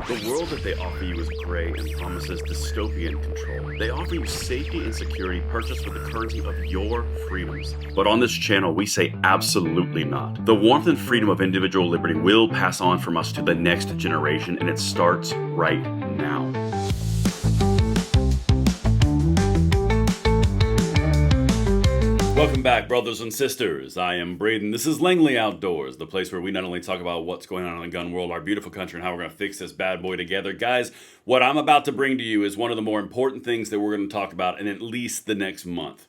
The world that they offer you is gray and promises dystopian control. They offer you safety and security purchased with the currency of your freedoms. But on this channel, we say absolutely not. The warmth and freedom of individual liberty will pass on from us to the next generation, and it starts right now. Welcome back, brothers and sisters. I am Braden. This is Langley Outdoors, the place where we not only talk about what's going on in the gun world, our beautiful country, and how we're going to fix this bad boy together. Guys, what I'm about to bring to you is one of the more important things that we're going to talk about in at least the next month.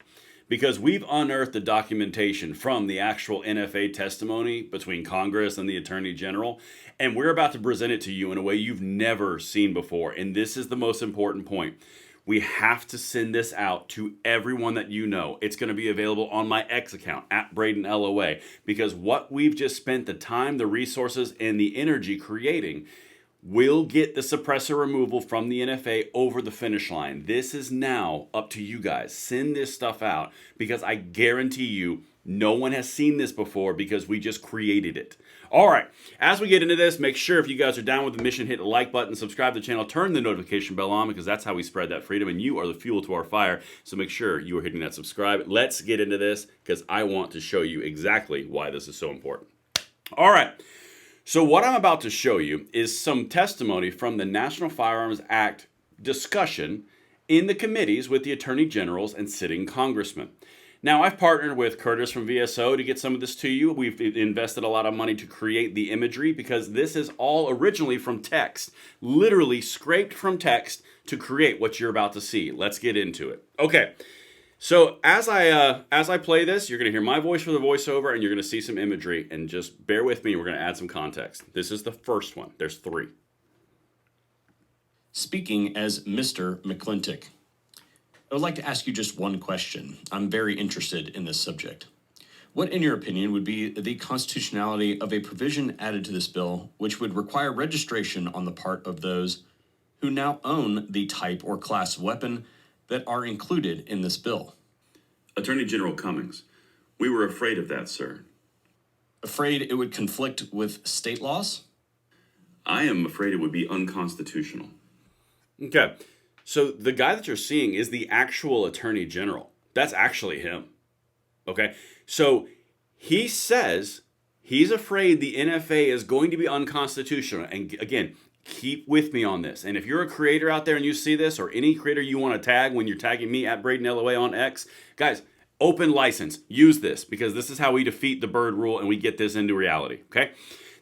Because we've unearthed the documentation from the actual NFA testimony between Congress and the Attorney General, and we're about to present it to you in a way you've never seen before. And this is the most important point. We have to send this out to everyone that you know. It's going to be available on my X account, @BradenLOA, because what we've just spent the time, the resources, and the energy creating will get the suppressor removal from the NFA over the finish line. This is now up to you guys. Send this stuff out because I guarantee you no one has seen this before because we just created it. All right, as we get into this, make sure if you guys are down with the mission, hit the like button, subscribe to the channel, turn the notification bell on because that's how we spread that freedom and you are the fuel to our fire. So make sure you are hitting that subscribe. Let's get into this because I want to show you exactly why this is so important. All right, so what I'm about to show you is some testimony from the National Firearms Act discussion in the committees with the attorney generals and sitting congressmen. Now, I've partnered with Curtis from VSO to get some of this to you. We've invested a lot of money to create the imagery because this is all originally from text, literally scraped from text to create what you're about to see. Let's get into it. Okay, so as I play this, you're going to hear my voice for the voiceover, and you're going to see some imagery. And just bear with me, we're going to add some context. This is the first one. There's three. Speaking as Mr. McClintock, I would like to ask you just one question. I'm very interested in this subject. What, in your opinion, would be the constitutionality of a provision added to this bill which would require registration on the part of those who now own the type or class of weapon that are included in this bill? Attorney General Cummings, we were afraid of that, sir. Afraid it would conflict with state laws? I am afraid it would be unconstitutional. Okay. So the guy that you're seeing is the actual attorney general. That's actually him. Okay. So he says he's afraid the NFA is going to be unconstitutional. And again, keep with me on this. And if you're a creator out there and you see this, or any creator you want to tag when you're tagging me @BradenLOA on X, guys, open license. Use this because this is how we defeat the bird rule and we get this into reality. Okay.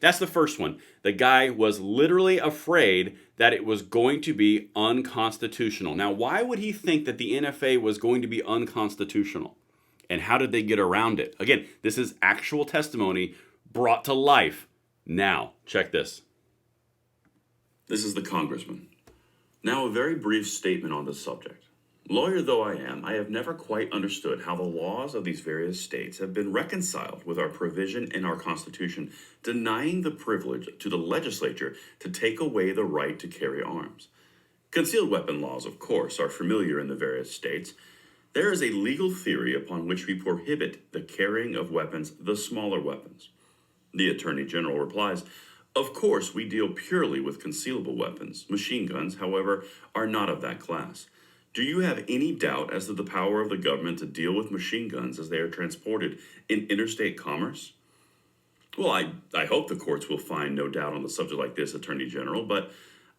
That's the first one. The guy was literally afraid that it was going to be unconstitutional. Now, why would he think that the NFA was going to be unconstitutional? And how did they get around it? Again, this is actual testimony brought to life. Now, check this. This is the congressman. Now, a very brief statement on this subject. Lawyer though I am, I have never quite understood how the laws of these various states have been reconciled with our provision in our Constitution denying the privilege to the legislature to take away the right to carry arms. Concealed weapon laws, of course, are familiar in the various states. There is a legal theory upon which we prohibit the carrying of weapons, the smaller weapons. The Attorney General replies, of course, we deal purely with concealable weapons. Machine guns, however, are not of that class. Do you have any doubt as to the power of the government to deal with machine guns as they are transported in interstate commerce? Well, I hope the courts will find no doubt on the subject like this, Attorney General, but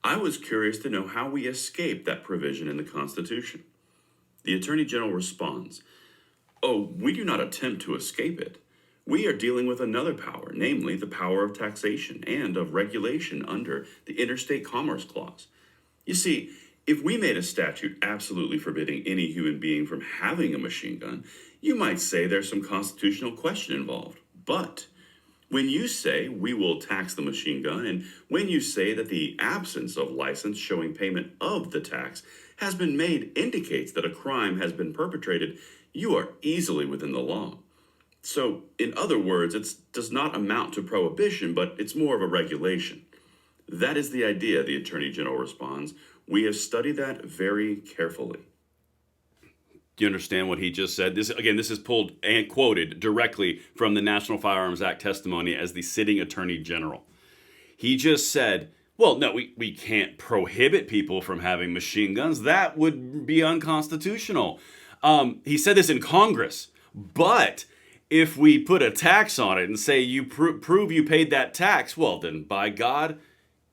I was curious to know how we escape that provision in the Constitution. The Attorney General responds, oh, we do not attempt to escape it. We are dealing with another power, namely the power of taxation and of regulation under the Interstate Commerce Clause. You see, if we made a statute absolutely forbidding any human being from having a machine gun, you might say there's some constitutional question involved. But when you say we will tax the machine gun, and when you say that the absence of license showing payment of the tax has been made indicates that a crime has been perpetrated, you are easily within the law. So, in other words, it does not amount to prohibition, but it's more of a regulation. That is the idea, the Attorney General responds. We have studied that very carefully. Do you understand what he just said? This is pulled and quoted directly from the National Firearms Act testimony as the sitting Attorney General. He just said, Well, no, we can't prohibit people from having machine guns. That would be unconstitutional. He said this in Congress. But if we put a tax on it and say you prove you paid that tax, well, then by God,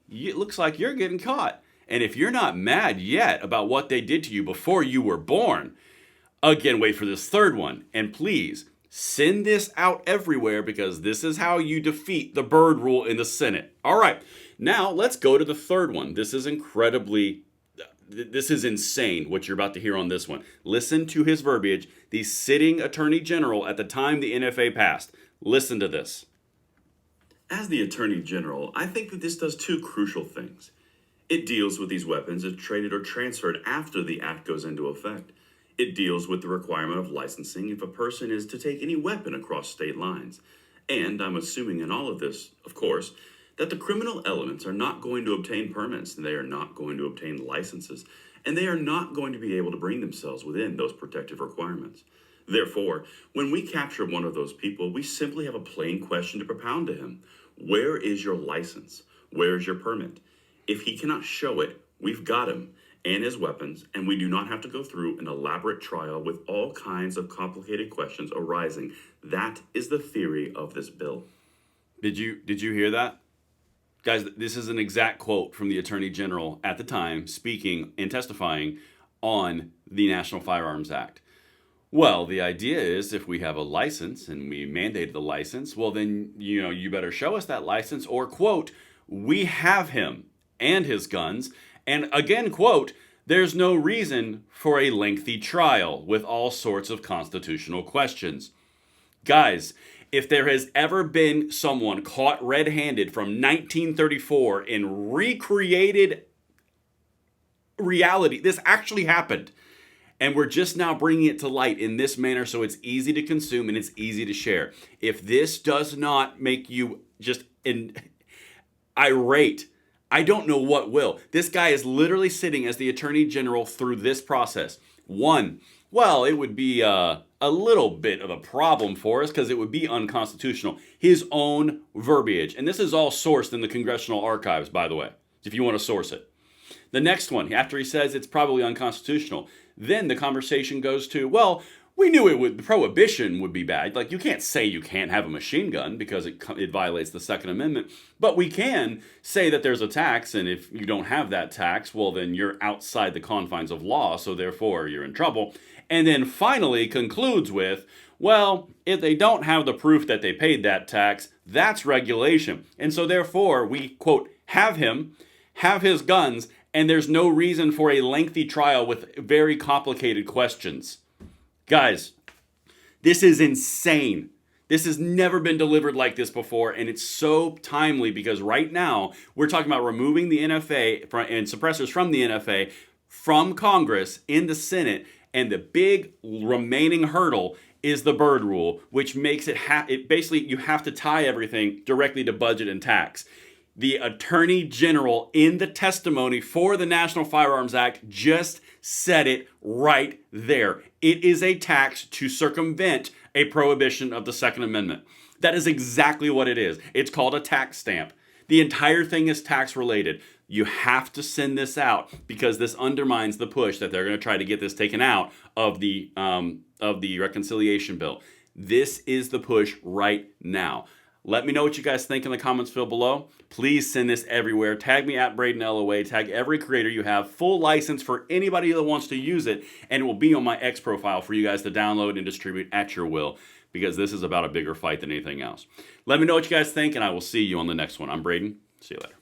it looks like you're getting caught. And if you're not mad yet about what they did to you before you were born, again, wait for this third one. And please, send this out everywhere because this is how you defeat the Byrd rule in the Senate. All right, now let's go to the third one. This is insane what you're about to hear on this one. Listen to his verbiage. The sitting Attorney General at the time the NFA passed. Listen to this. As the Attorney General, I think that this does two crucial things. It deals with these weapons if traded or transferred after the act goes into effect. It deals with the requirement of licensing if a person is to take any weapon across state lines. And I'm assuming in all of this, of course, that the criminal elements are not going to obtain permits, and they are not going to obtain licenses, and they are not going to be able to bring themselves within those protective requirements. Therefore, when we capture one of those people, we simply have a plain question to propound to him. Where is your license? Where is your permit? If he cannot show it, we've got him and his weapons, and we do not have to go through an elaborate trial with all kinds of complicated questions arising. That is the theory of this bill. Did you hear that? Guys, this is an exact quote from the Attorney General at the time speaking and testifying on the National Firearms Act. Well, the idea is if we have a license and we mandated the license, well then, you better show us that license, or quote, we have him and his guns. And again, quote, there's no reason for a lengthy trial with all sorts of constitutional questions. Guys, if there has ever been someone caught red-handed from 1934 in recreated reality, this actually happened. And we're just now bringing it to light in this manner so it's easy to consume and it's easy to share. If this does not make you just irate, I don't know what will. This guy is literally sitting as the Attorney General through this process. One, well, it would be a little bit of a problem for us because it would be unconstitutional. His own verbiage. And this is all sourced in the Congressional Archives, by the way, if you want to source it. The next one, after he says it's probably unconstitutional, then the conversation goes to, well, we knew the prohibition would be bad. Like, you can't say you can't have a machine gun because it violates the Second Amendment. But we can say that there's a tax, and if you don't have that tax, well, then you're outside the confines of law, so therefore you're in trouble. And then finally concludes with, well, if they don't have the proof that they paid that tax, that's regulation. And so therefore we, quote, have him, have his guns, and there's no reason for a lengthy trial with very complicated questions. Guys, this is insane. This has never been delivered like this before, and it's so timely because right now we're talking about removing the NFA and suppressors from the NFA from Congress in the Senate, and the big remaining hurdle is the Byrd rule, which makes it basically you have to tie everything directly to budget and tax. The Attorney General in the testimony for the National Firearms Act just said it right there. It is a tax to circumvent a prohibition of the Second Amendment. That is exactly what it is. It's called a tax stamp. The entire thing is tax related. You have to send this out because this undermines the push that they're going to try to get this taken out of the reconciliation bill. This is the push right now. Let me know what you guys think in the comments field below. Please send this everywhere. Tag me at Braden LOA. Tag every creator you have. Full license for anybody that wants to use it. And it will be on my X profile for you guys to download and distribute at your will. Because this is about a bigger fight than anything else. Let me know what you guys think, and I will see you on the next one. I'm Braden. See you later.